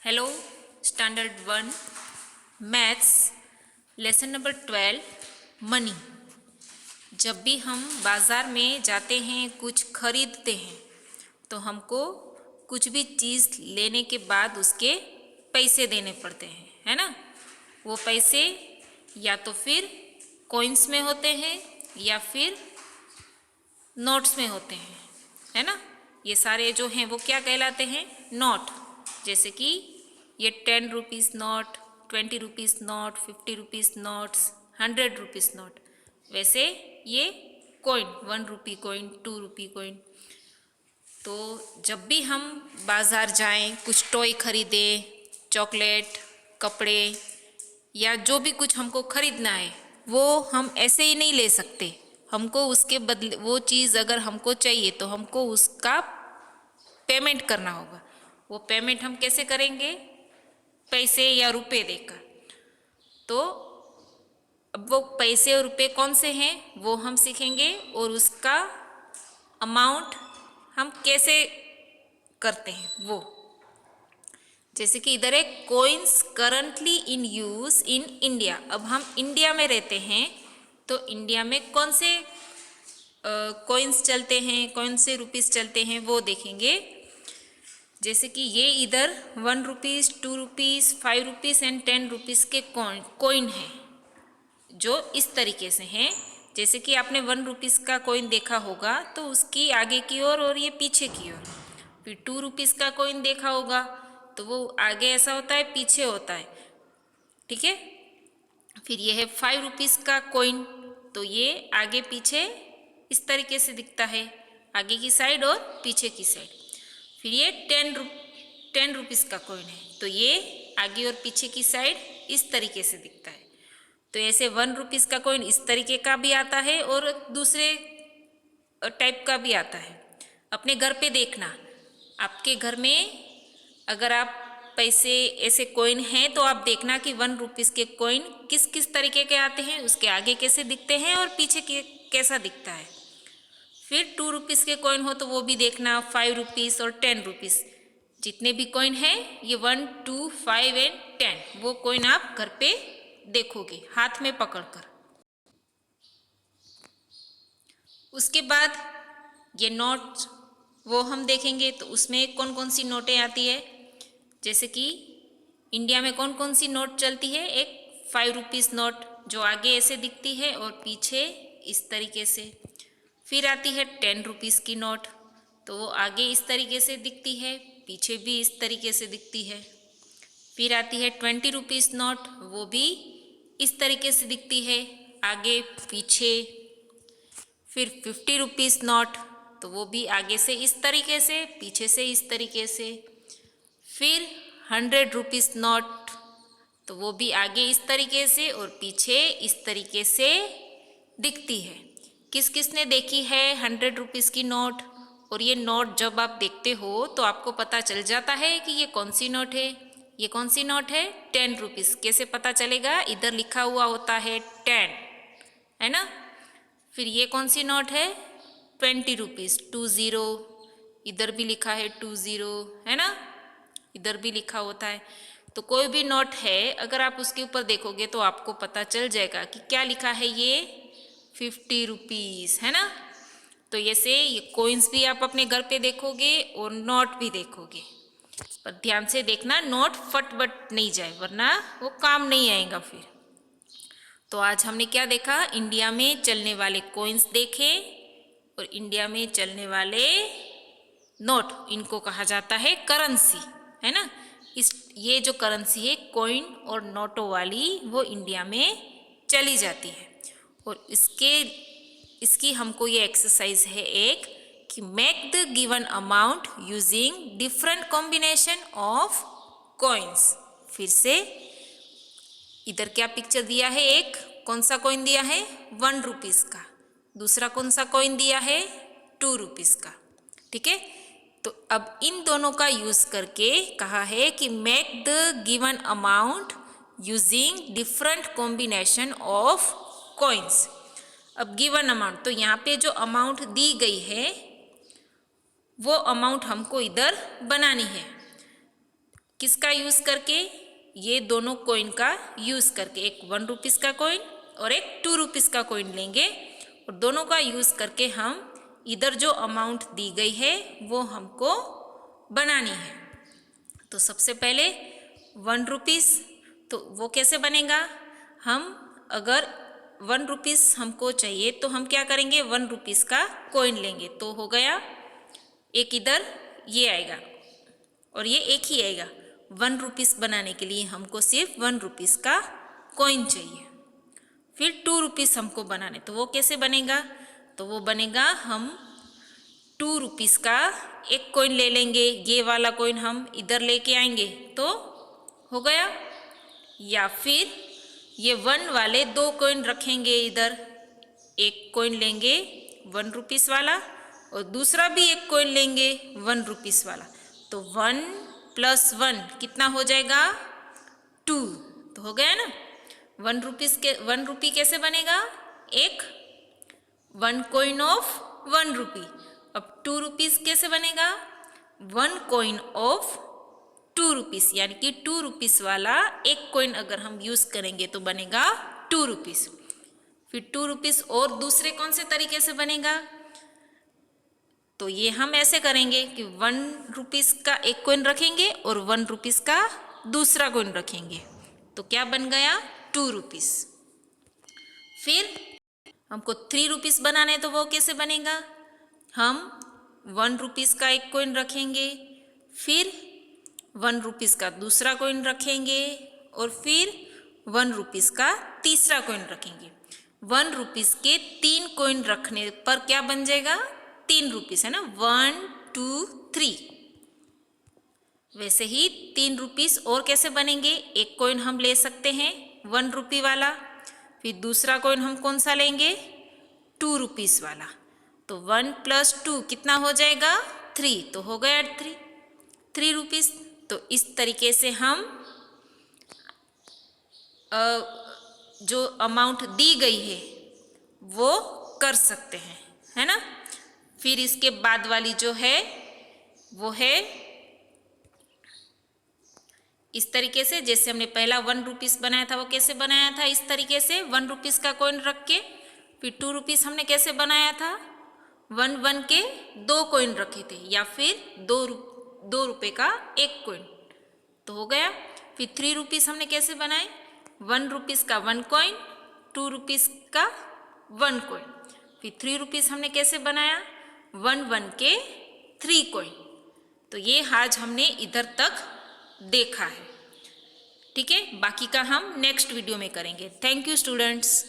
Hello standard 1 maths lesson number 12 money. जब भी हम बाज़ार में जाते हैं, कुछ खरीदते हैं, तो हमको कुछ भी चीज़ लेने के बाद उसके पैसे देने पड़ते हैं, है ना। वो पैसे या तो फिर कॉइन्स में होते हैं या फिर नोट्स में होते हैं, है ना। ये सारे जो हैं वो क्या कहलाते हैं? नोट। जैसे कि ये 10 rupees note, 20 rupees note, 50 rupees notes, 100 rupees note. वैसे ये coin, 1 rupee coin, 2 rupee coin. तो जब भी हम बाज़ार जाएं, कुछ टॉय खरीदें, चॉकलेट, कपड़े या जो भी कुछ हमको खरीदना है, वो हम ऐसे ही नहीं ले सकते। हमको उसके बदले वो चीज़ अगर हमको चाहिए तो हमको उसका पेमेंट करना होगा। वो पेमेंट हम कैसे करेंगे? पैसे या रुपए देकर। तो अब वो पैसे और रुपए कौन से हैं वो हम सीखेंगे, और उसका अमाउंट हम कैसे करते हैं वो। जैसे कि इधर है coins currently in use in India. अब हम इंडिया में रहते हैं, तो इंडिया में कौन से कॉइन्स चलते हैं, कौन से रुपीस चलते हैं वो देखेंगे। जैसे कि ये इधर 1 rupees, 2 rupees, 5 rupees and 10 rupees के कॉइन हैं, जो इस तरीके से हैं। जैसे कि आपने 1 रुपीज़ का कॉइन देखा होगा तो उसकी आगे की ओर और ये पीछे की ओर। फिर 2 रुपीज़ का कॉइन देखा होगा तो वो आगे ऐसा होता है, पीछे होता है, ठीक है। फिर ये है 5 रुपीज़ का कॉइन, तो ये आगे पीछे इस तरीके से दिखता है, आगे की साइड और पीछे की साइड। फिर ये 10 रुपीज़ का कॉइन है, तो ये आगे और पीछे की साइड इस तरीके से दिखता है। तो ऐसे 1 रुपीज़ का कॉइन इस तरीके का भी आता है और दूसरे टाइप का भी आता है। अपने घर पे देखना, आपके घर में अगर आप पैसे ऐसे कॉइन हैं तो आप देखना कि 1 रुपीज़ के कॉइन किस किस तरीके के आते हैं, उसके आगे कैसे दिखते हैं और पीछे कैसा दिखता है। फिर 2 रुपीज़ के कॉइन हो तो वो भी देखना, 5 रुपीज़ और 10 रुपीज़ जितने भी कॉइन हैं, ये 1, 2, 5 एंड 10, वो कॉइन आप घर पे देखोगे हाथ में पकड़कर। उसके बाद ये नोट वो हम देखेंगे, तो उसमें कौन कौन सी नोटें आती है। जैसे कि इंडिया में कौन कौन सी नोट चलती है? एक 5 रुपीज़ नोट जो आगे ऐसे दिखती है और पीछे इस तरीके से। फिर आती है 10 रुपीज़ की नोट, तो वो आगे इस तरीके से दिखती है, पीछे भी इस तरीके से दिखती है। फिर आती है 20 रुपीज़ नोट, वो भी इस तरीके से दिखती है, आगे पीछे। फिर 50 रुपीज़ नोट, तो वो भी आगे से इस तरीके से, पीछे से इस तरीके से। फिर 100 रुपीज़ नोट, तो वो भी आगे इस तरीके से और पीछे इस तरीके से दिखती है। किस किसने देखी है 100 रुपीज़ की नोट? और ये नोट जब आप देखते हो तो आपको पता चल जाता है कि ये कौन सी नोट है। ये कौन सी नोट है? 10 रुपीज़। कैसे पता चलेगा? इधर लिखा हुआ होता है 10, है ना। फिर ये कौन सी नोट है? 20 रुपीज़, 20, इधर भी लिखा है 20, है ना, इधर भी लिखा होता है। तो कोई भी नोट है, अगर आप उसके ऊपर देखोगे तो आपको पता चल जाएगा कि क्या लिखा है, ये 50 रुपीज़, है ना। तो ऐसे ये कॉइन्स भी आप अपने घर पे देखोगे और नोट भी देखोगे, पर ध्यान से देखना नोट फट नहीं जाए, वरना वो काम नहीं आएगा फिर। तो आज हमने क्या देखा? इंडिया में चलने वाले कॉइन्स देखे और इंडिया में चलने वाले नोट, इनको कहा जाता है करेंसी, है ना। ये जो करेंसी है कॉइन और नोटों वाली, वो इंडिया में चली जाती है। और इसकी हमको ये एक्सरसाइज है एक, कि make the given amount using different combination of coins. फिर से इधर क्या पिक्चर दिया है? एक कौन सा कॉइन दिया है? 1 रुपीज़ का। दूसरा कौन सा कॉइन दिया है? 2 रुपीज़ का, ठीक है। तो अब इन दोनों का यूज करके कहा है कि make the given amount using different combination of coins. अब गिवन अमाउंट, तो यहाँ पे जो अमाउंट दी गई है वो अमाउंट हमको इधर बनानी है। किसका यूज़ करके? ये दोनों कॉइन का यूज़ करके, एक 1 रुपीज़ का कॉइन और एक 2 रुपीज़ का कॉइन लेंगे और दोनों का यूज़ करके हम इधर जो अमाउंट दी गई है वो हमको बनानी है। तो सबसे पहले 1 रुपीज़, तो वो कैसे बनेगा? हम अगर 1 रुपीज़ हमको चाहिए तो हम क्या करेंगे? 1 रुपीज़ का कॉइन लेंगे, तो हो गया एक इधर ये आएगा और ये एक ही आएगा। 1 रुपीज़ बनाने के लिए हमको सिर्फ 1 रुपीज़ का कॉइन चाहिए। फिर 2 रुपीज़ हमको बनाने, तो वो कैसे बनेगा? तो वो बनेगा, हम 2 रुपीज़ का एक कॉइन ले लेंगे, ये वाला कॉइन हम इधर लेके आएंगे तो हो गया। या फिर ये 1 वाले 2 कॉइन रखेंगे इधर, एक कॉइन लेंगे 1 रुपीज़ वाला और दूसरा भी एक कॉइन लेंगे 1 रुपीज़ वाला, तो 1 + 1 कितना हो जाएगा? 2, तो हो गया ना। 1 रुपीज़ के 1 रुपी कैसे बनेगा? एक 1 कॉइन ऑफ 1 रुपी। अब 2 रुपीज़ कैसे बनेगा? 1 कॉइन ऑफ 2 रुपीज़, यानी कि 2 रुपीज़ वाला एक कॉइन अगर हम यूज़ करेंगे तो बनेगा 2 रुपीज़। फिर 2 रुपीज़ और दूसरे कौन से तरीके से बनेगा? तो ये हम ऐसे करेंगे कि 1 रुपीज़ का एक कॉइन रखेंगे और 1 रुपीज़ का दूसरा कॉइन रखेंगे, तो क्या बन गया? 2 रुपीज़। फिर हमको 3 रुपीज़ बनाना है, तो वो कैसे बनेगा? हम 1 रुपीज़ का एक कॉइन रखेंगे, फिर 1 रुपीज़ का दूसरा कॉइन रखेंगे और फिर 1 रुपीज़ का तीसरा कॉइन रखेंगे। 1 रुपीज़ के 3 कॉइन रखने पर क्या बन जाएगा? 3 रुपीज़, है ना। 1 2 3। वैसे ही 3 रुपीज़ और कैसे बनेंगे? एक कॉइन हम ले सकते हैं 1 रुपी वाला, फिर दूसरा कॉइन हम कौन सा लेंगे? 2 रुपीज़ वाला, तो 1 + 2 कितना हो जाएगा? 3, तो हो गया 3 रुपीज़। तो इस तरीके से हम जो अमाउंट दी गई है वो कर सकते हैं, है ना। फिर इसके बाद वाली जो है वो है इस तरीके से, जैसे हमने पहला 1 रुपीज़ बनाया था वो कैसे बनाया था? इस तरीके से 1 रुपीज़ का कॉइन रख के। फिर 2 रुपीज़ हमने कैसे बनाया था? 1 के 2 कॉइन रखे थे, या फिर 2 रुपये का एक कॉइन, तो हो गया। फिर 3 रुपीज़ हमने कैसे बनाए? 1 रुपीज़ का 1 कॉइन, 2 रुपीज़ का 1 कॉइन। फिर 3 रुपीज़ हमने कैसे बनाया? 1 के 3 कॉइन। तो ये आज हमने इधर तक देखा है, ठीक है। बाकी का हम नेक्स्ट वीडियो में करेंगे। Thank you students.